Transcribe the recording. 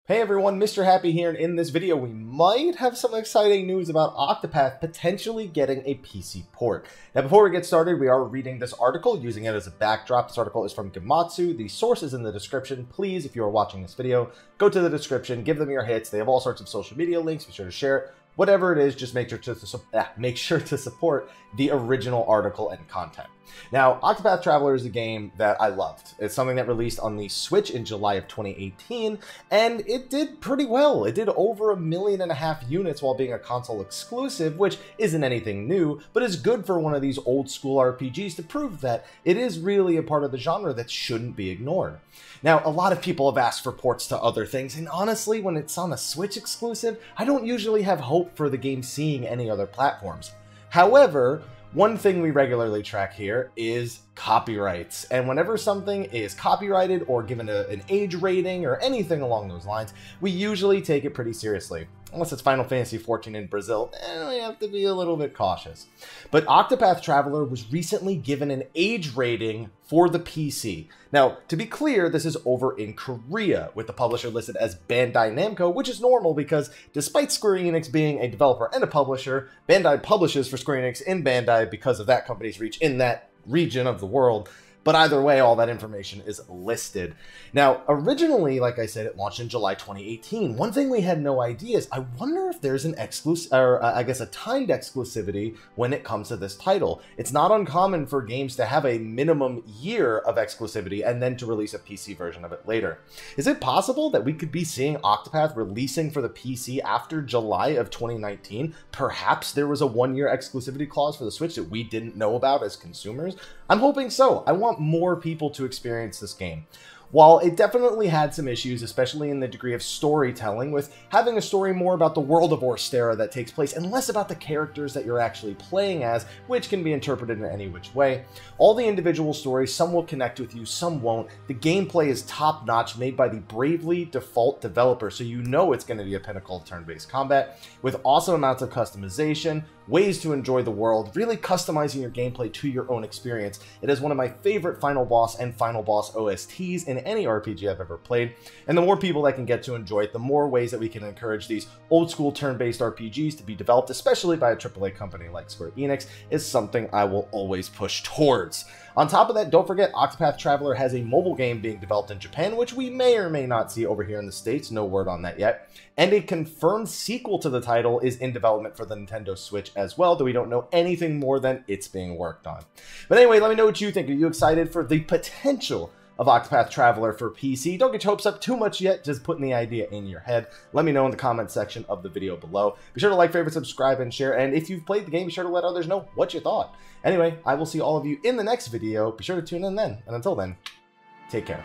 Hey everyone, Mr. Happy here, and in this video we might have some exciting news about Octopath potentially getting a PC port. Now before we get started, we are reading this article, using it as a backdrop. This article is from Gematsu. The source is in the description. Please, if you are watching this video, go to the description, give them your hits. They have all sorts of social media links, be sure to share it. Whatever it is, just make sure to support the original article and content. Now, Octopath Traveler is a game that I loved. It's something that released on the Switch in July of 2018, and it did pretty well. It did over 1.5 million units while being a console exclusive, which isn't anything new, but is good for one of these old school RPGs to prove that it is really a part of the genre that shouldn't be ignored. Now, a lot of people have asked for ports to other things, and honestly, when it's on a Switch exclusive, I don't usually have hope for the game seeing any other platforms. However, one thing we regularly track here is copyrights, and whenever something is copyrighted or given an age rating or anything along those lines, we usually take it pretty seriously. Unless it's Final Fantasy XIV in Brazil, then we have to be a little bit cautious. But Octopath Traveler was recently given an age rating for the PC. Now, to be clear, this is over in Korea, with the publisher listed as Bandai Namco, which is normal because despite Square Enix being a developer and a publisher, Bandai publishes for Square Enix in Bandai because of that company's reach in that region of the world. But either way, all that information is listed. Now, originally, like I said, it launched in July 2018. One thing we had no idea is, I wonder if there's an exclusive, or I guess a timed exclusivity when it comes to this title. It's not uncommon for games to have a minimum year of exclusivity and then to release a PC version of it later. Is it possible that we could be seeing Octopath releasing for the PC after July of 2019? Perhaps there was a one-year exclusivity clause for the Switch that we didn't know about as consumers? I'm hoping so. I want more people to experience this game. While it definitely had some issues, especially in the degree of storytelling, with having a story more about the world of Orstera that takes place and less about the characters that you're actually playing as, which can be interpreted in any which way. All the individual stories, some will connect with you, some won't. The gameplay is top-notch, made by the Bravely Default developer, so you know it's going to be a pinnacle of turn-based combat, with awesome amounts of customization, ways to enjoy the world, really customizing your gameplay to your own experience. It is one of my favorite Final Boss and Final Boss OSTs in any RPG I've ever played, and the more people that can get to enjoy it, the more ways that we can encourage these old-school turn-based RPGs to be developed, especially by a AAA company like Square Enix, is something I will always push towards. On top of that, don't forget, Octopath Traveler has a mobile game being developed in Japan, which we may or may not see over here in the States, no word on that yet, and a confirmed sequel to the title is in development for the Nintendo Switch as well, though we don't know anything more than it's being worked on. But anyway, let me know what you think. Are you excited for the potential of Octopath Traveler for PC? Don't get your hopes up too much yet, just putting the idea in your head. Let me know in the comment section of the video below. Be sure to like, favorite, subscribe, and share, and if you've played the game, be sure to let others know what you thought. Anyway, I will see all of you in the next video. Be sure to tune in then, and until then, take care.